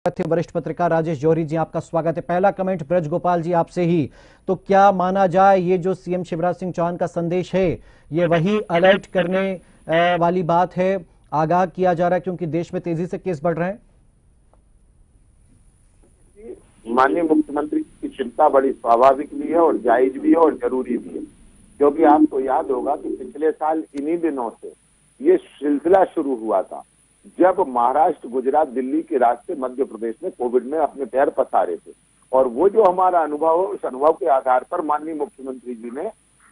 थे वरिष्ठ पत्रकार राजेश जौहरी जी, आपका स्वागत है। पहला कमेंट ब्रज गोपाल जी आपसे ही, तो क्या माना जाए ये जो सीएम शिवराज सिंह चौहान का संदेश है ये वही अलर्ट करने वाली बात है, आगाह किया जा रहा है क्योंकि देश में तेजी से केस बढ़ रहे हैं? माननीय मुख्यमंत्री की चिंता बड़ी स्वाभाविक भी है और जायज भी है और जरूरी भी है, क्योंकि आपको याद होगा कि पिछले साल इन्हीं दिनों से ये सिलसिला शुरू हुआ था जब महाराष्ट्र, गुजरात, दिल्ली के रास्ते मध्य प्रदेश में कोविड में अपने पैर पसारे थे। और वो जो हमारा अनुभव है, उस अनुभव के आधार पर माननीय मुख्यमंत्री जी ने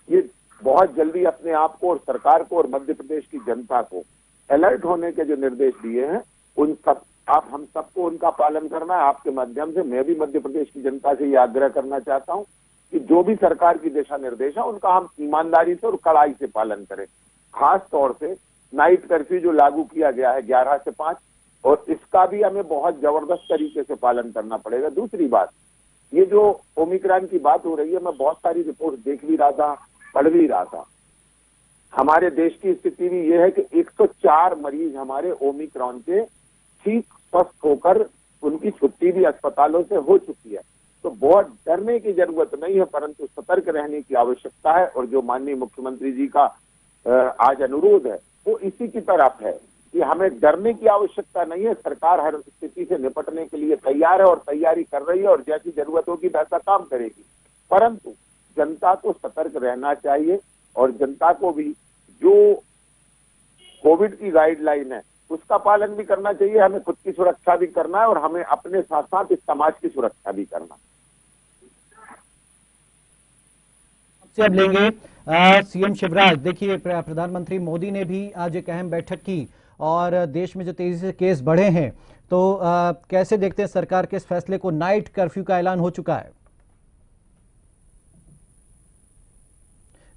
ये बहुत जल्दी अपने आप को और सरकार को और मध्य प्रदेश की जनता को अलर्ट होने के जो निर्देश दिए हैं, उन सब हम सबको उनका पालन करना है। आपके माध्यम से मैं भी मध्य प्रदेश की जनता से ये आग्रह करना चाहता हूं कि जो भी सरकार की दिशा निर्देश है उनका हम ईमानदारी से और कड़ाई से पालन करें। खास तौर से नाइट कर्फ्यू जो लागू किया गया है 11 से 5, और इसका भी हमें बहुत जबरदस्त तरीके से पालन करना पड़ेगा। दूसरी बात, ये जो ओमिक्रॉन की बात हो रही है, मैं बहुत सारी रिपोर्ट देख भी रहा था, पढ़ भी रहा था। हमारे देश की स्थिति भी ये है कि 104 मरीज हमारे ओमिक्रॉन के ठीक स्वस्थ होकर उनकी छुट्टी भी अस्पतालों से हो चुकी है। तो बहुत डरने की जरूरत नहीं है, परंतु सतर्क रहने की आवश्यकता है। और जो माननीय मुख्यमंत्री जी का आज अनुरोध है वो इसी की तरफ है कि हमें डरने की आवश्यकता नहीं है। सरकार हर स्थिति से निपटने के लिए तैयार है और तैयारी कर रही है और जैसी जरूरत होगी वैसा काम करेगी, परंतु जनता को सतर्क रहना चाहिए और जनता को भी जो कोविड की गाइडलाइन है उसका पालन भी करना चाहिए। हमें खुद की सुरक्षा भी करना है और हमें अपने साथ साथ इस समाज की सुरक्षा भी करना है। अब लेंगे सीएम शिवराज। देखिए, प्रधानमंत्री मोदी ने भी आज एक अहम बैठक की और देश में जो तेजी से केस बढ़े हैं, तो कैसे देखते हैं सरकार के इस फैसले को? नाइट कर्फ्यू का ऐलान हो चुका है।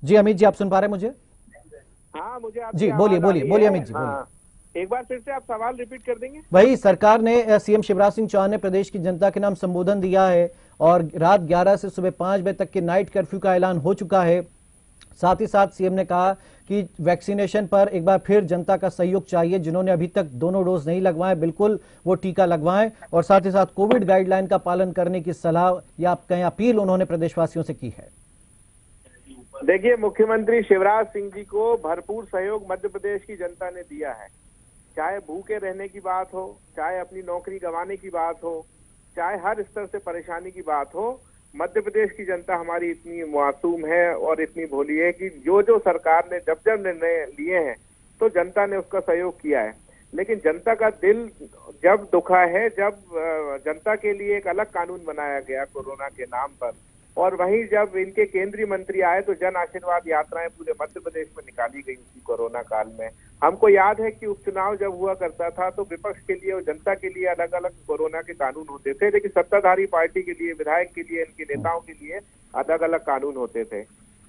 जी अमित जी, आप सुन पा रहे हैं मुझे? हाँ, मुझे जी बोलिए बोलिए अमित जी, बोलिए। एक बार फिर से आप सवाल रिपीट कर देंगे? वही, सरकार ने, सीएम शिवराज सिंह चौहान ने प्रदेश की जनता के नाम संबोधन दिया है और रात 11 से सुबह 5 बजे तक के नाइट कर्फ्यू का ऐलान हो चुका है। साथ ही साथ सीएम ने कहा कि वैक्सीनेशन पर एक बार फिर जनता का सहयोग चाहिए। जिन्होंने अभी तक दोनों डोज नहीं लगवाए, बिल्कुल वो टीका लगवाएं। और साथ ही साथ कोविड गाइडलाइन का पालन करने की सलाह या आप कहें अपील उन्होंने प्रदेशवासियों से की है। देखिए, मुख्यमंत्री शिवराज सिंह जी को भरपूर सहयोग मध्य प्रदेश की जनता ने दिया है। चाहे भूखे रहने की बात हो, चाहे अपनी नौकरी गंवाने की बात हो, चाहे हर स्तर से परेशानी की बात हो, मध्य प्रदेश की जनता हमारी इतनी मासूम है और इतनी भोली है कि जो सरकार ने जब निर्णय लिए हैं तो जनता ने उसका सहयोग किया है। लेकिन जनता का दिल जब दुखा है, जब जनता के लिए एक अलग कानून बनाया गया कोरोना के नाम पर, और वहीं जब इनके केंद्रीय मंत्री आए तो जन आशीर्वाद यात्राएं पूरे मध्य प्रदेश में निकाली गई उसी कोरोना काल में। हमको याद है कि उपचुनाव जब हुआ करता था तो विपक्ष के लिए और जनता के लिए अलग अलग कोरोना के कानून होते थे, लेकिन सत्ताधारी पार्टी के लिए, विधायक के लिए, इनके नेताओं के लिए अलग अलग कानून होते थे।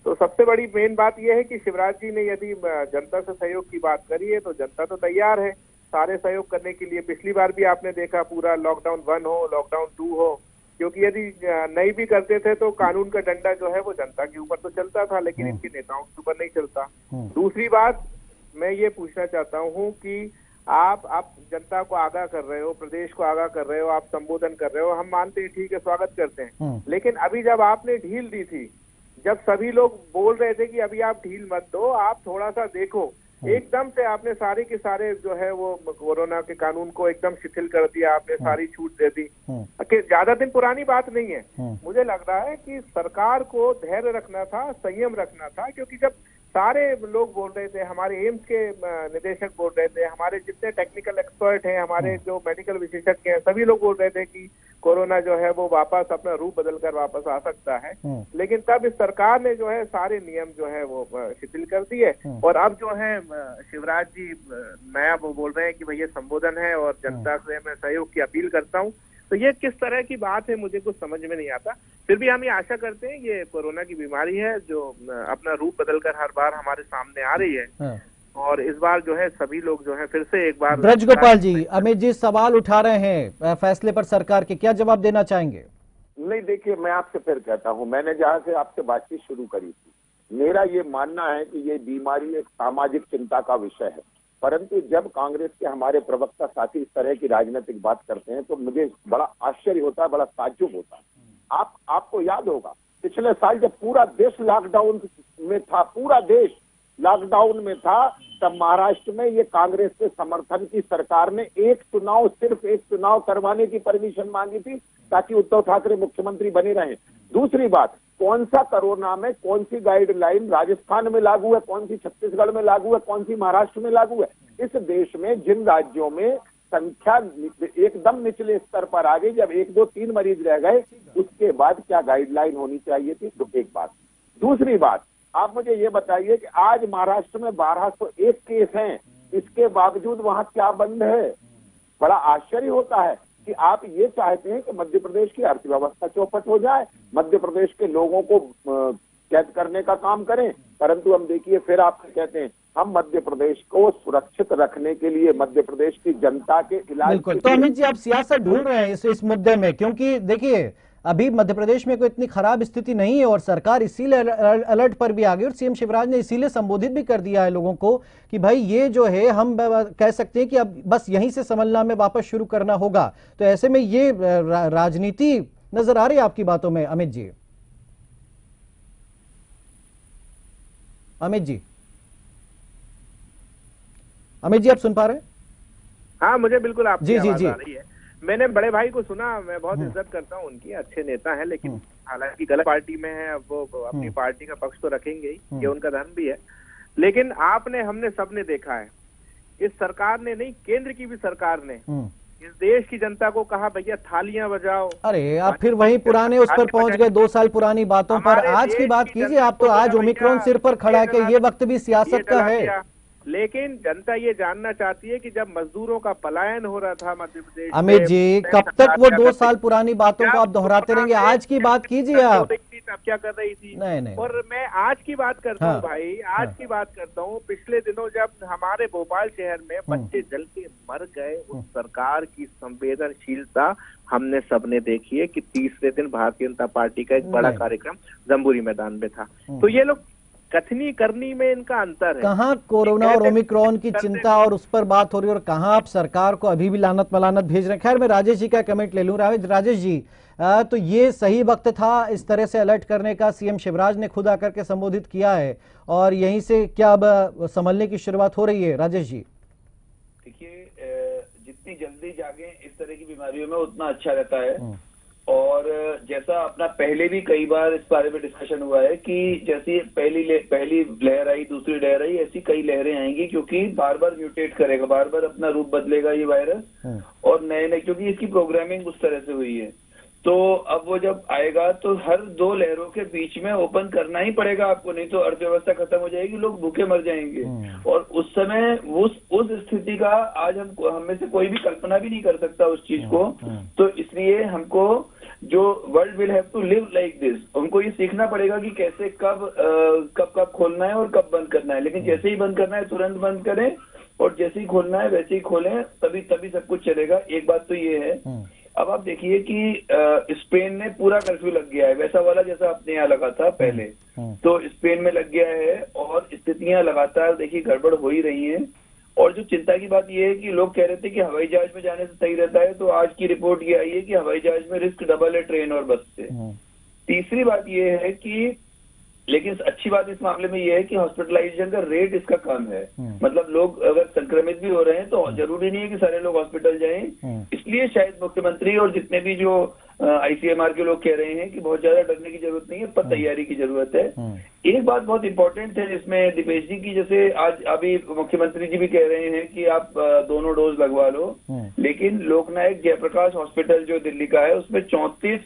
तो सबसे बड़ी मेन बात यह है कि शिवराज जी ने यदि जनता से सहयोग की बात करी है तो जनता तो तैयार है सारे सहयोग करने के लिए। पिछली बार भी आपने देखा, पूरा लॉकडाउन 1 हो, लॉकडाउन 2 हो, क्योंकि यदि नहीं भी करते थे तो कानून का डंडा जो है वो जनता के ऊपर तो चलता था, लेकिन इनके नेताओं के ऊपर नहीं चलता। दूसरी बात मैं ये पूछना चाहता हूँ कि आप जनता को आगाह कर रहे हो, प्रदेश को आगाह कर रहे हो, आप संबोधन कर रहे हो, हम मानते हैं, ठीक है, स्वागत करते हैं। लेकिन अभी जब आपने ढील दी थी, जब सभी लोग बोल रहे थे कि अभी आप ढील मत दो, आप थोड़ा सा देखो, एकदम से आपने सारे के सारे जो है वो कोरोना के कानून को एकदम शिथिल कर दिया, आपने सारी छूट दे दी। ज्यादा दिन पुरानी बात नहीं है। मुझे लग रहा है कि सरकार को धैर्य रखना था, संयम रखना था, क्योंकि जब सारे लोग बोल रहे थे, हमारे एम्स के निदेशक बोल रहे थे, हमारे जितने टेक्निकल एक्सपर्ट हैं, हमारे जो मेडिकल विशेषज्ञ हैं, सभी लोग बोल रहे थे कि कोरोना जो है वो वापस अपना रूप बदलकर वापस आ सकता है। लेकिन तब इस सरकार ने जो है सारे नियम जो है वो शिथिल कर दिए और अब जो है शिवराज जी नया वो बोल रहे हैं कि भैया संबोधन है और जनता से मैं सहयोग की अपील करता हूँ। तो ये किस तरह की बात है मुझे कुछ समझ में नहीं आता। फिर भी हम ये आशा करते हैं, ये कोरोना की बीमारी है जो अपना रूप बदलकर हर बार हमारे सामने आ रही है और इस बार जो है सभी लोग जो है फिर से एक बार। ब्रज गोपाल जी, अमित जी सवाल उठा रहे हैं फैसले पर सरकार के, क्या जवाब देना चाहेंगे? नहीं, देखिए, मैं आपसे फिर कहता हूं, मैंने जहां से आपसे बातचीत शुरू करी थी, मेरा ये मानना है कि ये बीमारी एक सामाजिक चिंता का विषय है परंतु जब कांग्रेस के हमारे प्रवक्ता साथी इस तरह की राजनीतिक बात करते हैं तो मुझे बड़ा आश्चर्य होता है, बड़ा ताज्जुब होता है। आपको याद होगा पिछले साल जब पूरा देश लॉकडाउन में था, पूरा देश लॉकडाउन में था, तब महाराष्ट्र में ये कांग्रेस के समर्थन की सरकार ने सिर्फ एक चुनाव करवाने की परमिशन मांगी थी ताकि उद्धव ठाकरे मुख्यमंत्री बने रहें। दूसरी बात, कौन सा कोरोना में कौन सी गाइडलाइन राजस्थान में लागू है, कौन सी छत्तीसगढ़ में लागू है, कौन सी महाराष्ट्र में लागू है। इस देश में जिन राज्यों में संख्या एकदम निचले स्तर पर आ गई, जब 1, 2, 3 मरीज रह गए, उसके बाद क्या गाइडलाइन होनी चाहिए थी, तो एक बात। दूसरी बात, आप मुझे ये बताइए कि आज महाराष्ट्र में 1201 केस हैं, इसके बावजूद वहां क्या बंद है। बड़ा आश्चर्य होता है कि आप ये चाहते हैं कि मध्य प्रदेश की अर्थव्यवस्था चौपट हो जाए, मध्य प्रदेश के लोगों को कैद करने का काम करें, परंतु हम देखिए फिर आप कहते हैं हम मध्य प्रदेश को सुरक्षित रखने के लिए, मध्य प्रदेश की जनता के इलाज। बिल्कुल। तो अमित जी, आप सियासत ढूंढ रहे हैं इस मुद्दे में, क्योंकि देखिए अभी मध्य प्रदेश में कोई इतनी खराब स्थिति नहीं है और सरकार इसीलिए अलर्ट पर भी आ गई और सीएम शिवराज ने इसीलिए संबोधित भी कर दिया है लोगों को कि भाई ये जो है हम कह सकते हैं कि अब बस यहीं से संभलना में वापस शुरू करना होगा। तो ऐसे में ये राजनीति नजर आ रही है आपकी बातों में अमित जी? अमित जी, अमित जी आप सुन पा रहे हैं? हाँ, मुझे बिल्कुल आपकी आवाज जी आ रही है। मैंने बड़े भाई को सुना, मैं बहुत इज्जत करता हूँ उनकी, अच्छे नेता हैं, लेकिन हालांकि गलत पार्टी में है, अब वो अपनी पार्टी का पक्ष तो रखेंगे ही, ये उनका धर्म भी है। लेकिन हमने सबने देखा है, इस सरकार ने नहीं, केंद्र की भी सरकार ने इस देश की जनता को कहा भैया थालियां बजाओ। अरे आप फिर वही पुराने उस पर पहुंच गए, 2 साल पुरानी बातों पर। आज की बात कीजिए आप, तो आज ओमिक्रॉन सिर पर खड़ा है कि ये वक्त भी सियासत का है। लेकिन जनता ये जानना चाहती है कि जब मजदूरों का पलायन हो रहा था मध्य प्रदेश, अमित जी कब तक वो 2 साल पुरानी बातों को आप दोहराते रहेंगे? आज की बात कीजिए आप। तब क्या कर रही थी? नहीं। और मैं आज की बात करता हूँ भाई, आज की बात करता हूँ। पिछले दिनों जब हमारे भोपाल शहर में बच्चे जल के मर गए, उस सरकार की संवेदनशीलता हमने सबने देखी है कि तीसरे दिन भारतीय जनता पार्टी का एक बड़ा कार्यक्रम जम्बूरी मैदान में था। तो ये लोग कथनी करनी में इनका अंतर है। कहाँ कोरोना और ओमिक्रॉन की चिंता और उस पर बात हो रही है और कहाँ आप सरकार को अभी भी लानत मलानत भेज रहे हैं। खैर मैं राजेश जी का कमेंट ले लूं। राजेश जी, तो ये सही वक्त था इस तरह से अलर्ट करने का? सीएम शिवराज ने खुद आकर के संबोधित किया है और यहीं से क्या अब संभलने की शुरुआत हो रही है? राजेश जी देखिए, जितनी जल्दी जागे इस तरह की बीमारियों में उतना अच्छा रहता है। और जैसा अपना पहले भी कई बार इस बारे में डिस्कशन हुआ है कि जैसी पहली लहर आई, दूसरी लहर आई, ऐसी कई लहरें आएंगी, क्योंकि बार बार म्यूटेट करेगा, बार बार अपना रूप बदलेगा ये वायरस और नए क्योंकि इसकी प्रोग्रामिंग उस तरह से हुई है। तो अब वो जब आएगा तो हर 2 लहरों के बीच में ओपन करना ही पड़ेगा आपको, नहीं तो अर्थव्यवस्था खत्म हो जाएगी, लोग भूखे मर जाएंगे। और उस समय उस स्थिति का आज हम में से कोई भी कल्पना भी नहीं कर सकता उस चीज को। तो इसलिए हमको जो world will have to live like this, उनको ये सीखना पड़ेगा कि कैसे कब खोलना है और कब बंद करना है। लेकिन जैसे ही बंद करना है तुरंत बंद करें, और जैसे ही खोलना है वैसे ही खोलें, तभी सब कुछ चलेगा। एक बात तो ये है। अब आप देखिए कि स्पेन में पूरा कर्फ्यू लग गया है, वैसा वाला जैसा अपने यहाँ लगा था पहले, तो स्पेन में लग गया है और स्थितियां लगातार देखिए गड़बड़ हो ही रही हैं। और जो चिंता की बात यह है कि लोग कह रहे थे कि हवाई जहाज में जाने से सही रहता है, तो आज की रिपोर्ट ये आई है कि हवाई जहाज में रिस्क डबल है ट्रेन और बस से। तीसरी बात यह है कि, लेकिन अच्छी बात इस मामले में यह है कि हॉस्पिटलाइजेशन का रेट इसका कम है। मतलब लोग अगर संक्रमित भी हो रहे हैं तो जरूरी नहीं है कि सारे लोग हॉस्पिटल जाएं। इसलिए शायद मुख्यमंत्री और जितने भी जो आईसीएमआर के लोग कह रहे हैं कि बहुत ज्यादा डरने की जरूरत नहीं है, पर तैयारी की जरूरत है। एक बात बहुत इंपॉर्टेंट है इसमें दीपेश जी की, जैसे आज अभी मुख्यमंत्री जी भी कह रहे हैं कि आप दोनों डोज लगवा लो, लेकिन लोकनायक जयप्रकाश हॉस्पिटल जो दिल्ली का है उसमें 34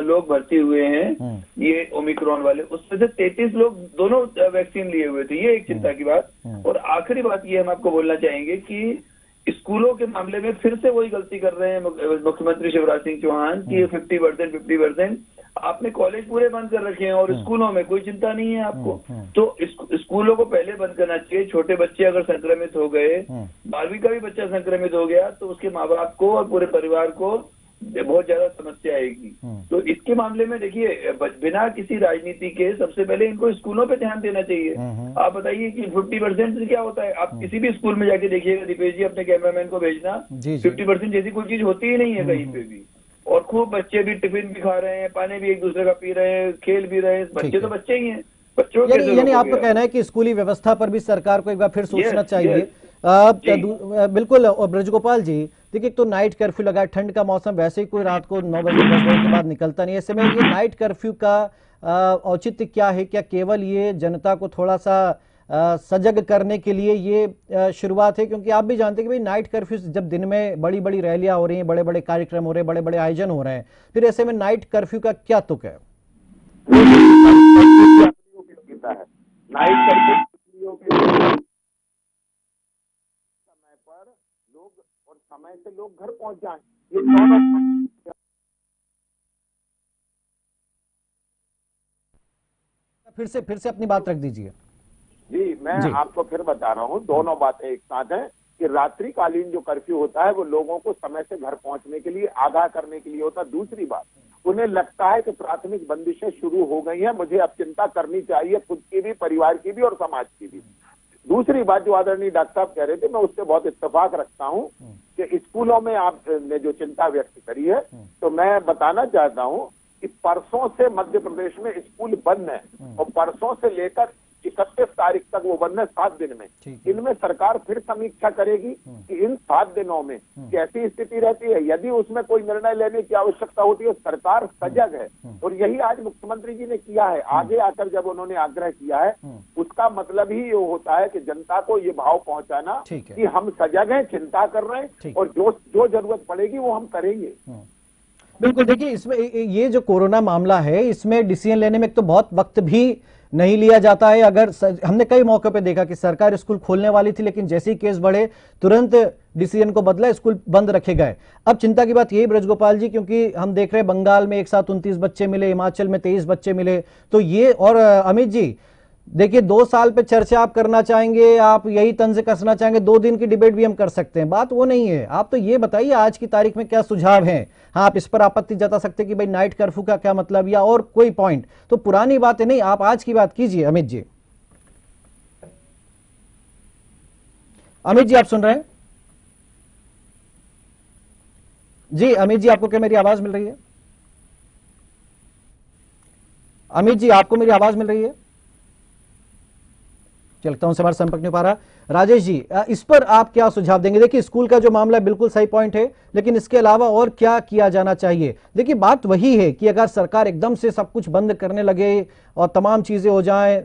लोग भर्ती हुए हैं ये ओमिक्रॉन वाले, उसमें से 33 लोग दोनों वैक्सीन लिए हुए थे। ये एक चिंता की बात। और आखिरी बात ये हम आपको बोलना चाहेंगे कि स्कूलों के मामले में फिर से वही गलती कर रहे हैं मुख्यमंत्री शिवराज सिंह चौहान की 50% आपने कॉलेज पूरे बंद कर रखे हैं और स्कूलों में कोई चिंता नहीं है आपको। तो स्कूलों को पहले बंद करना चाहिए। छोटे बच्चे अगर संक्रमित हो गए, 12वीं का भी बच्चा संक्रमित हो गया, तो उसके माँ बाप को और पूरे परिवार को बहुत ज्यादा समस्या आएगी। तो इसके मामले में देखिए, बिना किसी राजनीति के सबसे पहले इनको स्कूलों पे ध्यान देना चाहिए। आप बताइए कि 50% से क्या होता है? आप किसी भी स्कूल में जाके देखिएगा, दीपेश जी अपने कैमरामैन को भेजना, 50% जैसी कोई चीज होती ही नहीं है कहीं पे भी। और खूब बच्चे भी टिफिन भी खा रहे हैं, पानी भी एक दूसरे का पी रहे हैं, खेल भी रहे हैं। बच्चे तो बच्चे ही हैं, बच्चों यानी आपका कहना है कि स्कूली व्यवस्था पर भी सरकार को एक बार फिर सोचना चाहिए। बिल्कुल। और ब्रजगोपाल जी, देखिए तो नाइट कर्फ्यू लगा, ठंड का मौसम, वैसे ही कोई रात को 9 बजे 10 बजे के बाद निकलता नहीं। ऐसे में ये नाइट कर्फ्यू का औचित्य क्या है? क्या केवल ये जनता को थोड़ा सा सजग करने के लिए ये शुरुआत है? क्योंकि आप भी जानते हैं कि भाई नाइट कर्फ्यू जब दिन में बड़ी बड़ी रैलियां हो रही हैं, बड़े बड़े कार्यक्रम हो रहे हैं, बड़े बड़े आयोजन हो रहे हैं, फिर ऐसे में नाइट कर्फ्यू का क्या तुक है? नाइट कर्फ्यू समय पर लोग और समय से लोग घर पहुंच जाएं, ये दोनों। फिर से अपनी बात रख दीजिए। जी, मैं आपको फिर बता रहा हूँ, दोनों बातें एक साथ हैं कि रात्रिकालीन जो कर्फ्यू होता है वो लोगों को समय से घर पहुंचने के लिए, आगाह करने के लिए होता है। दूसरी बात, उन्हें लगता है कि प्राथमिक बंदिशें शुरू हो गई हैं, मुझे अब चिंता करनी चाहिए, खुद की भी, परिवार की भी और समाज की भी। दूसरी बात जो आदरणीय डॉक्टर साहब कह रहे थे, मैं उससे बहुत इत्तेफाक रखता हूं कि स्कूलों में आपने जो चिंता व्यक्त करी है, तो मैं बताना चाहता हूं कि परसों से मध्य प्रदेश में स्कूल बंद है और परसों से लेकर 31 तारीख तक वो बंद है, 7 दिन में। इनमें सरकार फिर समीक्षा करेगी कि इन 7 दिनों में कैसी स्थिति रहती है। यदि उसमें कोई निर्णय लेने की आवश्यकता होती है, सरकार सजग है और यही आज मुख्यमंत्री जी ने किया है। आगे आकर जब उन्होंने आग्रह किया है, उसका मतलब ही ये होता है कि जनता को ये भाव पहुंचाना कि हम सजग हैं, चिंता कर रहे हैं और जो जरूरत पड़ेगी वो हम करेंगे। बिल्कुल। देखिए, इसमें ये जो कोरोना मामला है, इसमें डिसीजन लेने में तो बहुत वक्त भी नहीं लिया जाता है। अगर हमने कई मौकों पे देखा कि सरकार स्कूल खोलने वाली थी, लेकिन जैसे ही केस बढ़े तुरंत डिसीजन को बदला, स्कूल बंद रखे गए। अब चिंता की बात यही ब्रजगोपाल जी, क्योंकि हम देख रहे हैं बंगाल में एक साथ 29 बच्चे मिले, हिमाचल में 23 बच्चे मिले, तो ये, और अमित जी देखिए 2 साल पे चर्चा आप करना चाहेंगे, आप यही तंज कसना चाहेंगे, 2 दिन की डिबेट भी हम कर सकते हैं, बात वो नहीं है। आप तो ये बताइए आज की तारीख में क्या सुझाव हैं? हाँ, आप इस पर आपत्ति जता सकते हैं कि भाई नाइट कर्फ्यू का क्या मतलब, या और कोई पॉइंट, तो पुरानी बातें नहीं, आप आज की बात कीजिए। अमित जी, आप सुन रहे हैं? जी अमित जी, आपको क्या मेरी आवाज मिल रही है? अमित जी, आपको मेरी आवाज मिल रही है? चलता हूं, हमारा संपर्क नहीं पा रहा। राजेश जी, इस पर आप क्या सुझाव देंगे? देखिए, स्कूल का जो मामला है बिल्कुल सही पॉइंट है, लेकिन इसके अलावा और क्या किया जाना चाहिए? देखिए, बात वही है कि अगर सरकार एकदम से सब कुछ बंद करने लगे और तमाम चीजें हो जाएं,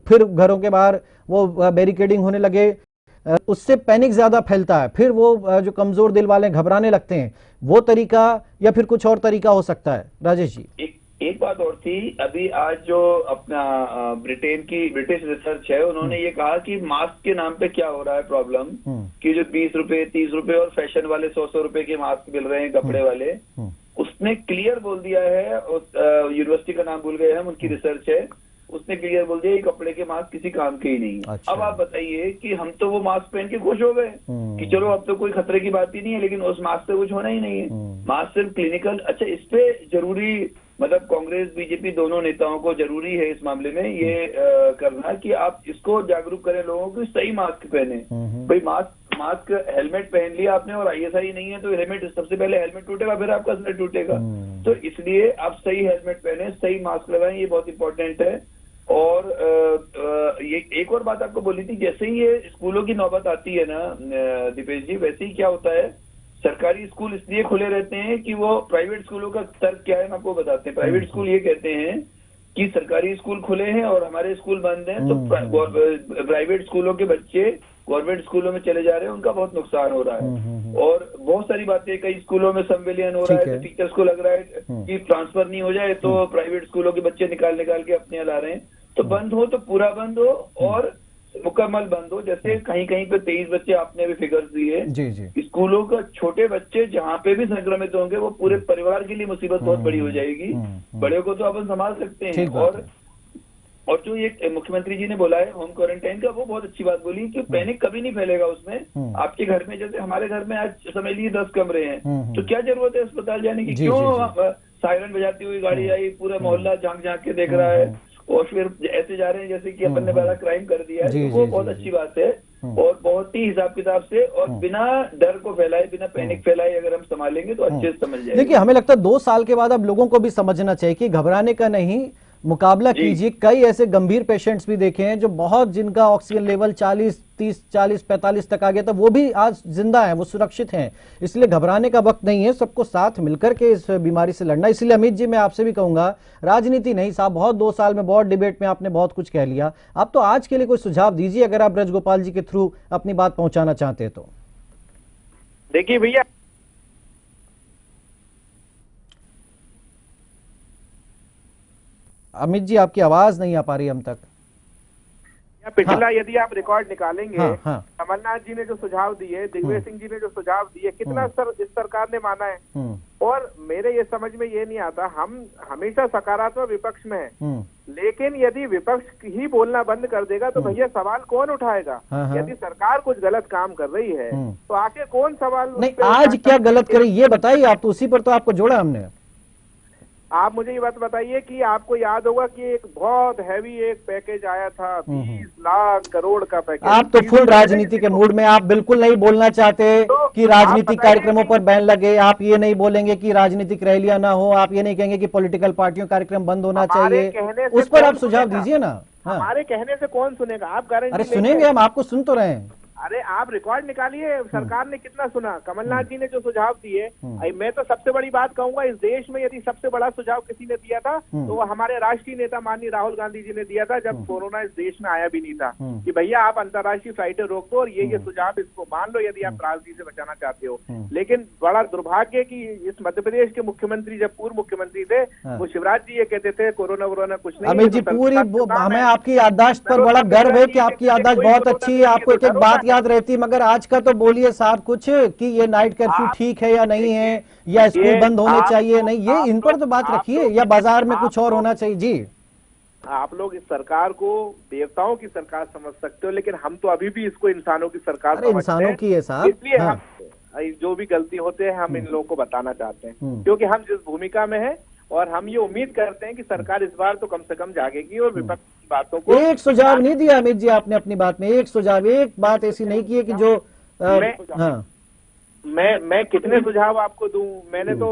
फिर घरों के बाहर वो बैरिकेडिंग होने लगे, उससे पैनिक ज्यादा फैलता है, फिर वो जो कमजोर दिल वाले घबराने लगते हैं, वो तरीका या फिर कुछ और तरीका हो सकता है? राजेश जी, एक बात और थी, अभी आज जो अपना ब्रिटिश रिसर्च है, उन्होंने ये कहा कि मास्क के नाम पे क्या हो रहा है प्रॉब्लम, कि जो 20 रुपए 30 रुपए और फैशन वाले 100 रुपए के मास्क मिल रहे हैं कपड़े वाले, उसने क्लियर बोल दिया है, उस यूनिवर्सिटी का नाम भूल गए हम, उनकी रिसर्च है, उसने क्लियर बोल दिया ये कपड़े के मास्क किसी काम के ही नहीं है। अच्छा। अब आप बताइए कि हम तो वो मास्क पहन के खुश हो गए कि चलो अब तो कोई खतरे की बात ही नहीं है, लेकिन उस मास्क से कुछ होना ही नहीं है। मास्क सिर्फ क्लिनिकल, अच्छा इस पे जरूरी, मतलब कांग्रेस बीजेपी दोनों नेताओं को जरूरी है इस मामले में ये करना कि आप इसको जागरूक करें लोगों को, सही मास्क पहने। भाई मास्क हेलमेट पहन लिया आपने और ISI नहीं है तो हेलमेट, सबसे पहले हेलमेट टूटेगा फिर आपका सर टूटेगा। तो इसलिए आप सही हेलमेट पहने, सही मास्क लगाएं, ये बहुत इंपॉर्टेंट है। और ये एक और बात आपको बोली थी, जैसे ही ये स्कूलों की नौबत आती है ना दीपेश जी, वैसे ही क्या होता है, सरकारी स्कूल इसलिए खुले रहते हैं कि वो प्राइवेट स्कूलों का तर्क क्या है हम आपको बताते हैं। प्राइवेट स्कूल ये कहते हैं कि सरकारी स्कूल खुले हैं और हमारे स्कूल बंद हैं, तो प्राइवेट स्कूलों के बच्चे गवर्नमेंट स्कूलों में चले जा रहे हैं, उनका बहुत नुकसान हो रहा है। और बहुत सारी बातें, कई स्कूलों में संविलियन हो रहा है, तो टीचर्स को लग रहा है कि ट्रांसफर नहीं हो जाए तो प्राइवेट स्कूलों के बच्चे निकाल के अपने ला रहे हैं। तो बंद हो तो पूरा बंद हो और मुकम्मल बंद हो। जैसे कहीं कहीं पे 23 बच्चे आपने भी फिगर्स दिए, स्कूलों का छोटे बच्चे जहाँ पे भी संक्रमित होंगे वो पूरे परिवार के लिए मुसीबत बहुत बड़ी हो जाएगी। बड़े को तो अपन संभाल सकते हैं, और और जो ये मुख्यमंत्री जी ने बोला है होम क्वारंटाइन का, वो बहुत अच्छी बात बोली कि पैनिक कभी नहीं फैलेगा उसमें। आपके घर में, जैसे हमारे घर में आज समझ लीजिए 10 कमरे हैं, तो क्या जरूरत है अस्पताल जाने की? क्यों सायरन बजाती हुई गाड़ी आई, पूरा मोहल्ला झांक झांक के देख रहा है, और फिर ऐसे जा रहे हैं जैसे कि अपन ने बड़ा क्राइम कर दिया है। तो वो बहुत अच्छी बात है, और बहुत ही हिसाब किताब से और बिना डर को फैलाए, बिना पैनिक फैलाए अगर हम संभालेंगे तो अच्छे से समझ जाएंगे। देखिए, हमें लगता है 2 साल के बाद अब लोगों को भी समझना चाहिए कि घबराने का नहीं, मुकाबला कीजिए। कई ऐसे गंभीर पेशेंट्स भी देखे हैं जो बहुत, जिनका ऑक्सीजन लेवल 40-30-40-45 तक आ गया था, वो भी आज जिंदा हैं, वो सुरक्षित हैं। इसलिए घबराने का वक्त नहीं है, सबको साथ मिलकर के इस बीमारी से लड़ना। इसलिए अमित जी, मैं आपसे भी कहूंगा, राजनीति नहीं साहब, बहुत 2 साल में बहुत डिबेट में आपने बहुत कुछ कह लिया। आप तो आज के लिए कोई सुझाव दीजिए, अगर आप ब्रजगोपाल जी के थ्रू अपनी बात पहुंचाना चाहते हैं तो। देखिए भैया, अमित जी, आपकी आवाज नहीं आ पा रही हम तक। पिछला यदि आप रिकॉर्ड निकालेंगे, हाँ। कमलनाथ जी ने जो सुझाव दिए, दिग्विजय सिंह जी ने जो सुझाव दिए, कितना इस सरकार ने माना है। और मेरे ये समझ में ये नहीं आता, हम हमेशा सकारात्मक विपक्ष में हैं, लेकिन यदि विपक्ष ही बोलना बंद कर देगा तो भैया सवाल कौन उठाएगा? यदि सरकार कुछ गलत काम कर रही है तो आखिर कौन सवाल नहीं, आज क्या गलत करें ये बताइए आप, तो उसी पर तो आपको जोड़ा हमने। आप मुझे ये बात बताइए कि आपको याद होगा कि एक बहुत हैवी एक पैकेज आया था, 20 लाख करोड़ का पैकेज। आप तो फुल राजनीति के मूड में, आप बिल्कुल नहीं बोलना चाहते कि राजनीतिक कार्यक्रमों पर बैन लगे, आप ये नहीं बोलेंगे कि राजनीतिक रैलियां ना हो, आप ये नहीं कहेंगे कि पॉलिटिकल पार्टियों कार्यक्रम बंद होना चाहिए, उस पर आप सुझाव दीजिए ना। हमारे कहने से कौन सुनेगा? आप गारंटी? अरे सुनेंगे, हम आपको सुन तो रहे हैं। अरे आप रिकॉर्ड निकालिए, सरकार ने कितना सुना, कमलनाथ जी ने जो सुझाव दिए। मैं तो सबसे बड़ी बात कहूंगा, इस देश में यदि सबसे बड़ा सुझाव किसी ने दिया था तो वो हमारे राष्ट्रीय नेता माननीय राहुल गांधी जी ने दिया था, जब कोरोना इस देश में आया भी नहीं था, कि भैया आप अंतर्राष्ट्रीय फ्लाइटें रोक दो और ये सुझाव इसको मान लो यदि आप त्रासदी से बचाना चाहते हो। लेकिन बड़ा दुर्भाग्य कि इस मध्य प्रदेश के मुख्यमंत्री, जब पूर्व मुख्यमंत्री थे, वो शिवराज जी ये कहते थे कोरोना वोरोना कुछ नहीं। अमित जी, पूरी हमें आपकी याददाश्त पर बड़ा गर्व है कि आपकी याददाश्त बहुत अच्छी है, आपको एक एक बात याद रहती है, मगर आज का तो बोलिए साहब कुछ, कि ये नाइट कर्फ्यू ठीक है या नहीं है, या स्कूल बंद होने चाहिए नहीं, ये इन पर तो बात रखिए, या बाजार में कुछ और होना चाहिए। जी, आप लोग इस सरकार को देवताओं की सरकार समझ सकते हो, लेकिन हम तो अभी भी इसको इंसानों की सरकार समझते हैं। इंसानों की है साहब, इसलिए हम जो भी गलती होते हैं हम इन लोगों को बताना चाहते हैं, क्योंकि हम जिस भूमिका में हैं, और हम ये उम्मीद करते हैं कि सरकार इस बार तो कम से कम जागेगी और विपक्ष की बातों को। एक सुझाव नहीं दिया अमित जी आपने अपनी बात में, एक सुझाव, एक बात ऐसी नहीं की है कि जो मैं कितने सुझाव आपको दूं? मैंने तो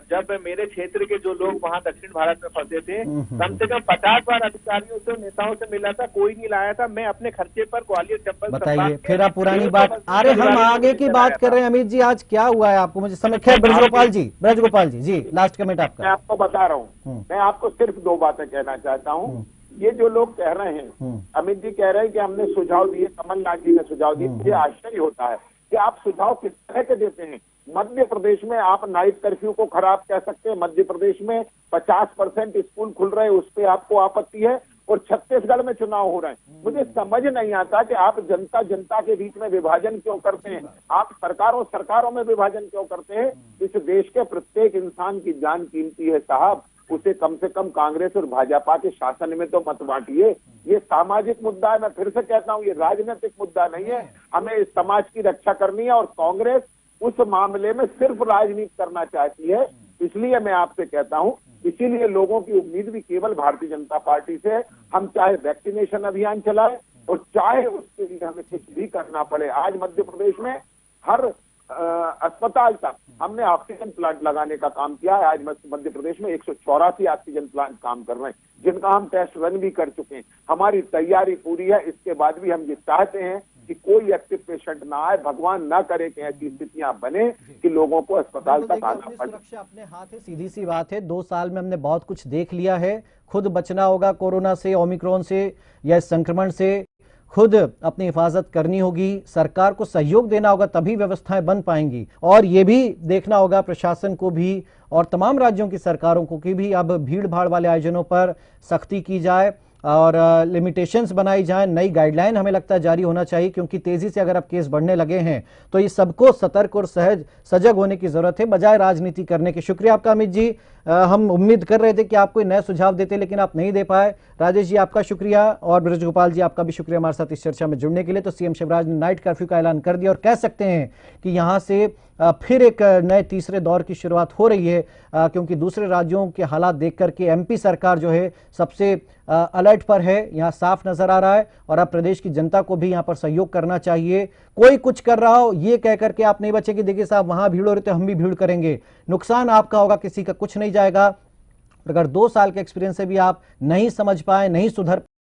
जब मेरे क्षेत्र के जो लोग वहां दक्षिण भारत में फंसे थे, कम से कम 50 बार अधिकारियों से, नेताओं से मिला था, कोई नहीं लाया था। मैं अपने खर्चे पर ग्वालियर चंबल। बताइए फिर आप पुरानी बात। अरे हम आगे की बात कर रहे हैं अमित जी, आज क्या हुआ है आपको मुझे समझ। खैर ब्रजगोपाल जी लास्ट कमेंट आपका। मैं आपको बता रहा हूँ, मैं आपको सिर्फ 2 बातें कहना चाहता हूँ। ये जो लोग कह रहे हैं, अमित जी कह रहे हैं कि हमने सुझाव दिए, कमलनाथ जी ने सुझाव दिए, मुझे आश्चर्य होता है कि आप सुझाव किस तरह के देते हैं। मध्य प्रदेश में आप नाइट कर्फ्यू को खराब कह सकते हैं, मध्य प्रदेश में 50% स्कूल खुल रहे हैं, उस पर आपको आपत्ति है, और छत्तीसगढ़ में चुनाव हो रहे हैं। मुझे समझ नहीं आता कि आप जनता के बीच में विभाजन क्यों करते हैं, आप सरकारों में विभाजन क्यों करते हैं। इस देश के प्रत्येक इंसान की जान कीमती है साहब, उसे कम से कम कांग्रेस और भाजपा के शासन में तो मत बांटिए। ये सामाजिक मुद्दा है, मैं फिर से कहता हूँ, ये राजनीतिक मुद्दा नहीं है। हमें इस समाज की रक्षा करनी है, और कांग्रेस उस मामले में सिर्फ राजनीति करना चाहती है। इसलिए मैं आपसे कहता हूँ, इसीलिए लोगों की उम्मीद भी केवल भारतीय जनता पार्टी से। हम चाहे वैक्सीनेशन अभियान चलाए और चाहे उसके लिए हमें कुछ भी करना पड़े। आज मध्य प्रदेश में हर अस्पताल तक हमने ऑक्सीजन प्लांट लगाने का काम किया है। आज मध्य प्रदेश में 184 ऑक्सीजन प्लांट काम कर रहे हैं, जिनका हम टेस्ट रन भी कर चुके हैं। हमारी तैयारी पूरी है। इसके बाद भी हम ये चाहते हैं कि कोई एक्टिव पेशेंट ना आए, भगवान ना करे कि ऐसी स्थितियां बने कि लोगों को अस्पताल तक आना पड़े। सुरक्षा अपने हाथ है, सीधी सी बात है। 2 साल में हमने बहुत कुछ देख लिया है। खुद बचना होगा कोरोना से, ओमिक्रॉन से या इस संक्रमण से, खुद अपनी हिफाजत करनी होगी, सरकार को सहयोग देना होगा, तभी व्यवस्थाएं बन पाएंगी। और ये भी देखना होगा प्रशासन को भी और तमाम राज्यों की सरकारों को कि भी अब भीड़ भाड़ वाले आयोजनों पर सख्ती की जाए और लिमिटेशंस बनाई जाएं, नई गाइडलाइन हमें लगता है जारी होना चाहिए, क्योंकि तेजी से अगर अब केस बढ़ने लगे हैं तो ये सबको सतर्क और सजग होने की जरूरत है, बजाय राजनीति करने के। शुक्रिया आपका अमित जी। हम उम्मीद कर रहे थे कि आप कोई नए सुझाव देते, लेकिन आप नहीं दे पाए। राजेश जी आपका शुक्रिया, और ब्रजगोपाल जी आपका भी शुक्रिया हमारे साथ इस चर्चा में जुड़ने के लिए। तो सीएम शिवराज ने नाइट कर्फ्यू का ऐलान कर दिया और कह सकते हैं कि यहां से फिर एक नए तीसरे दौर की शुरुआत हो रही है, क्योंकि दूसरे राज्यों के हालात देख करके एमपी सरकार जो है सबसे अलर्ट पर है, यहां साफ नजर आ रहा है। और अब प्रदेश की जनता को भी यहां पर सहयोग करना चाहिए। कोई कुछ कर रहा हो ये कह करके आप नहीं बचेंगे, देखिए साहब वहां भीड़ हो रही तो हम भी भीड़ करेंगे, नुकसान आपका होगा, किसी का कुछ नहीं जाएगा। अगर 2 साल के एक्सपीरियंस से भी आप नहीं समझ पाए, नहीं सुधर